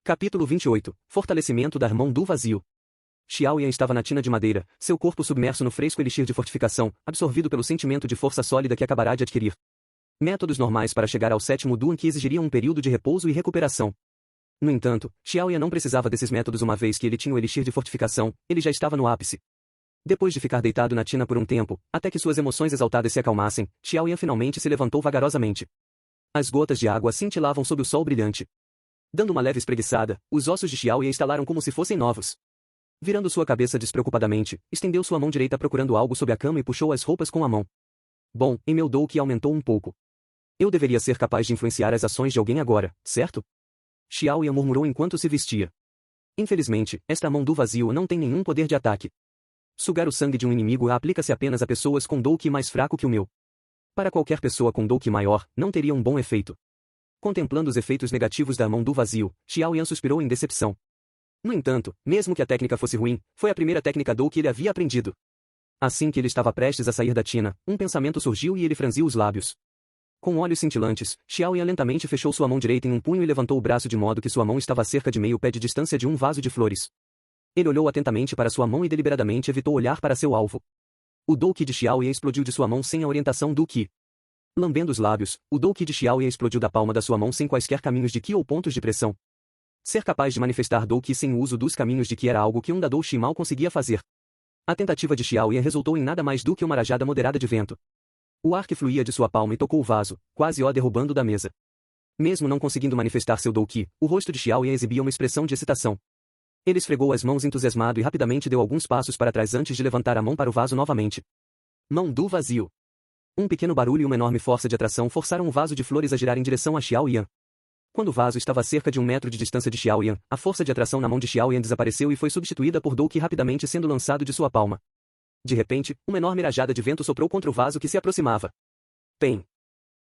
Capítulo 28. Fortalecimento da mão do vazio. Xiao Yan estava na tina de madeira, seu corpo submerso no fresco elixir de fortificação, absorvido pelo sentimento de força sólida que acabará de adquirir. Métodos normais para chegar ao sétimo Duan que exigiriam um período de repouso e recuperação. No entanto, Xiao Yan não precisava desses métodos uma vez que ele tinha o elixir de fortificação, ele já estava no ápice. Depois de ficar deitado na tina por um tempo, até que suas emoções exaltadas se acalmassem, Xiao Yan finalmente se levantou vagarosamente. As gotas de água cintilavam sob o sol brilhante. Dando uma leve espreguiçada, os ossos de Xiao Yan estalaram como se fossem novos. Virando sua cabeça despreocupadamente, estendeu sua mão direita procurando algo sob a cama e puxou as roupas com a mão. Bom, em meu Dou que aumentou um pouco. Eu deveria ser capaz de influenciar as ações de alguém agora, certo? Xiao Yan murmurou enquanto se vestia. Infelizmente, esta mão do vazio não tem nenhum poder de ataque. Sugar o sangue de um inimigo aplica-se apenas a pessoas com Dou Ki mais fraco que o meu. Para qualquer pessoa com Dou Ki maior, não teria um bom efeito. Contemplando os efeitos negativos da mão do vazio, Xiao Yan suspirou em decepção. No entanto, mesmo que a técnica fosse ruim, foi a primeira técnica Dou que ele havia aprendido. Assim que ele estava prestes a sair da tina, um pensamento surgiu e ele franziu os lábios. Com olhos cintilantes, Xiao Yan lentamente fechou sua mão direita em um punho e levantou o braço de modo que sua mão estava a cerca de meio pé de distância de um vaso de flores. Ele olhou atentamente para sua mão e deliberadamente evitou olhar para seu alvo. O Dou Ki de Xiao Yan explodiu de sua mão sem a orientação do Ki. Lambendo os lábios, o Dou Ki de Xiao Yan explodiu da palma da sua mão sem quaisquer caminhos de Ki ou pontos de pressão. Ser capaz de manifestar Dou Ki sem o uso dos caminhos de Ki era algo que um Dadou Shi mal conseguia fazer. A tentativa de Xiao Yan resultou em nada mais do que uma rajada moderada de vento. O ar que fluía de sua palma e tocou o vaso, quase o derrubando da mesa. Mesmo não conseguindo manifestar seu Dou Ki, o rosto de Xiao Yan exibia uma expressão de excitação. Ele esfregou as mãos entusiasmado e rapidamente deu alguns passos para trás antes de levantar a mão para o vaso novamente. Mão do vazio. Um pequeno barulho e uma enorme força de atração forçaram o vaso de flores a girar em direção a Xiao Yan. Quando o vaso estava a cerca de 1 metro de distância de Xiao Yan, a força de atração na mão de Xiao Yan desapareceu e foi substituída por Dou Ki rapidamente sendo lançado de sua palma. De repente, uma enorme rajada de vento soprou contra o vaso que se aproximava. Pem!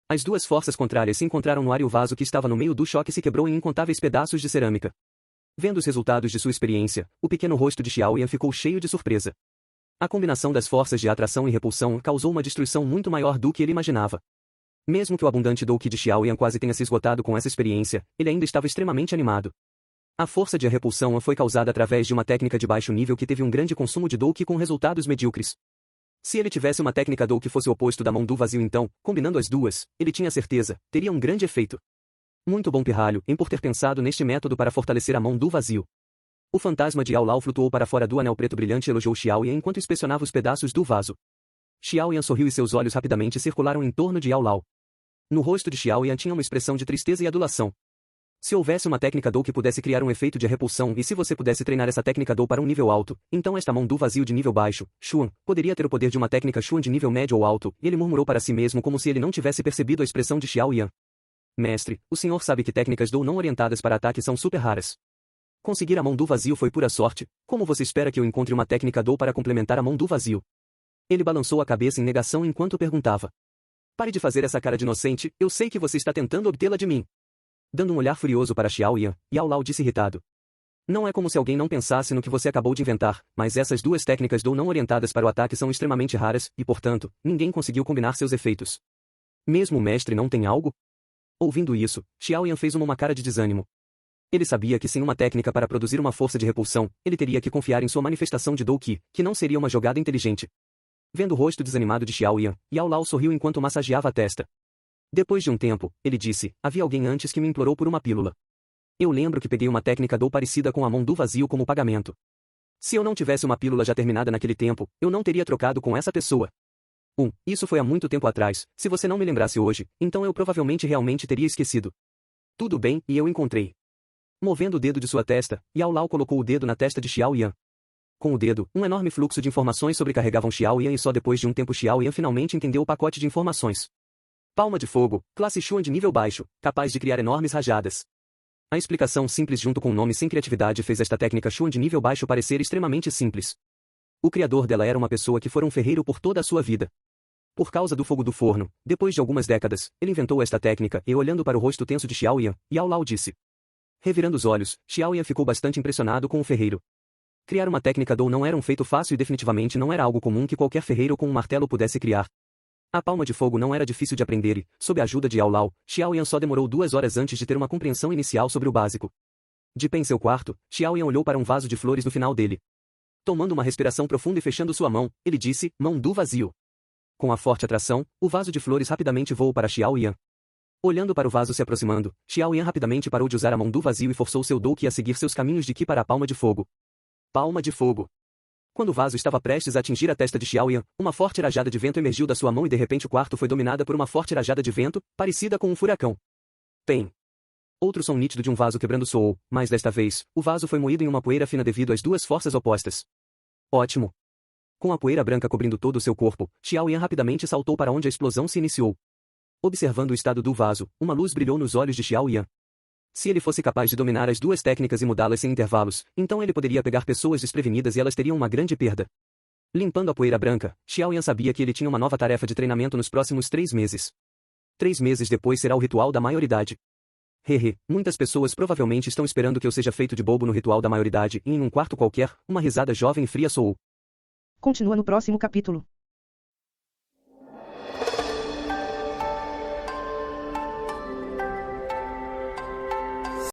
As duas forças contrárias se encontraram no ar e o vaso que estava no meio do choque se quebrou em incontáveis pedaços de cerâmica. Vendo os resultados de sua experiência, o pequeno rosto de Xiao Yan ficou cheio de surpresa. A combinação das forças de atração e repulsão causou uma destruição muito maior do que ele imaginava. Mesmo que o abundante Dou Ki de Xiao Yan quase tenha se esgotado com essa experiência, ele ainda estava extremamente animado. A força de repulsão foi causada através de uma técnica de baixo nível que teve um grande consumo de Dou Ki com resultados medíocres. Se ele tivesse uma técnica Dou que fosse o oposto da mão do vazio então, combinando as duas, ele tinha certeza, teria um grande efeito. Muito bom pirralho em por ter pensado neste método para fortalecer a mão do vazio. O fantasma de Yao Lao flutuou para fora do anel preto brilhante e elogiou Xiao Yan enquanto inspecionava os pedaços do vaso. Xiao Yan sorriu e seus olhos rapidamente circularam em torno de Yao Lao. No rosto de Xiao Yan tinha uma expressão de tristeza e adulação. Se houvesse uma técnica Dou que pudesse criar um efeito de repulsão e se você pudesse treinar essa técnica Dou para um nível alto, então esta mão do vazio de nível baixo, Xuan, poderia ter o poder de uma técnica Xuan de nível médio ou alto, e ele murmurou para si mesmo como se ele não tivesse percebido a expressão de Xiao Yan. Mestre, o senhor sabe que técnicas Dou não orientadas para ataque são super raras. Conseguir a mão do vazio foi pura sorte, como você espera que eu encontre uma técnica Dou para complementar a mão do vazio? Ele balançou a cabeça em negação enquanto perguntava. Pare de fazer essa cara de inocente, eu sei que você está tentando obtê-la de mim. Dando um olhar furioso para Xiao Yan, Yao Lao disse irritado. Não é como se alguém não pensasse no que você acabou de inventar, mas essas duas técnicas Dou não orientadas para o ataque são extremamente raras, e portanto, ninguém conseguiu combinar seus efeitos. Mesmo o mestre não tem algo? Ouvindo isso, Xiao Yan fez uma cara de desânimo. Ele sabia que sem uma técnica para produzir uma força de repulsão, ele teria que confiar em sua manifestação de Dou Ki, que não seria uma jogada inteligente. Vendo o rosto desanimado de Xiao Yan, Yao Lao sorriu enquanto massageava a testa. Depois de um tempo, ele disse, havia alguém antes que me implorou por uma pílula. Eu lembro que peguei uma técnica Dou parecida com a mão do vazio como pagamento. Se eu não tivesse uma pílula já terminada naquele tempo, eu não teria trocado com essa pessoa. Isso foi há muito tempo atrás, se você não me lembrasse hoje, então eu provavelmente realmente teria esquecido. Tudo bem, e eu encontrei. Movendo o dedo de sua testa, Yao Lao colocou o dedo na testa de Xiao Yan. Com o dedo, um enorme fluxo de informações sobrecarregavam Xiao Yan e só depois de um tempo Xiao Yan finalmente entendeu o pacote de informações. Palma de fogo, classe Xuan de nível baixo, capaz de criar enormes rajadas. A explicação simples junto com o nome sem criatividade fez esta técnica Xuan de nível baixo parecer extremamente simples. O criador dela era uma pessoa que fora um ferreiro por toda a sua vida. Por causa do fogo do forno, depois de algumas décadas, ele inventou esta técnica e olhando para o rosto tenso de Xiao Yan, Yao Lao disse. Revirando os olhos, Xiao Yan ficou bastante impressionado com o ferreiro. Criar uma técnica Dou não era um feito fácil e definitivamente não era algo comum que qualquer ferreiro com um martelo pudesse criar. A palma de fogo não era difícil de aprender e, sob a ajuda de Yao Lao, Xiao Yan só demorou 2 horas antes de ter uma compreensão inicial sobre o básico. De pé em seu quarto, Xiaoyan olhou para um vaso de flores no final dele. Tomando uma respiração profunda e fechando sua mão, ele disse, mão do vazio. Com a forte atração, o vaso de flores rapidamente voou para Xiaoyan. Olhando para o vaso se aproximando, Xiaoyan rapidamente parou de usar a mão do vazio e forçou seu Douqi a seguir seus caminhos de Qi para a palma de fogo. Palma de fogo. Quando o vaso estava prestes a atingir a testa de Xiaoyan, uma forte rajada de vento emergiu da sua mão e de repente o quarto foi dominada por uma forte rajada de vento, parecida com um furacão. Tem. Outro som nítido de um vaso quebrando soou, mas desta vez, o vaso foi moído em uma poeira fina devido às duas forças opostas. Ótimo. Com a poeira branca cobrindo todo o seu corpo, Xiaoyan rapidamente saltou para onde a explosão se iniciou. Observando o estado do vaso, uma luz brilhou nos olhos de Xiaoyan. Se ele fosse capaz de dominar as duas técnicas e mudá-las sem intervalos, então ele poderia pegar pessoas desprevenidas e elas teriam uma grande perda. Limpando a poeira branca, Xiaoyan sabia que ele tinha uma nova tarefa de treinamento nos próximos 3 meses. 3 meses depois será o ritual da maioridade. Muitas pessoas provavelmente estão esperando que eu seja feito de bobo no ritual da maioridade e em um quarto qualquer, uma risada jovem e fria soou. Continua no próximo capítulo.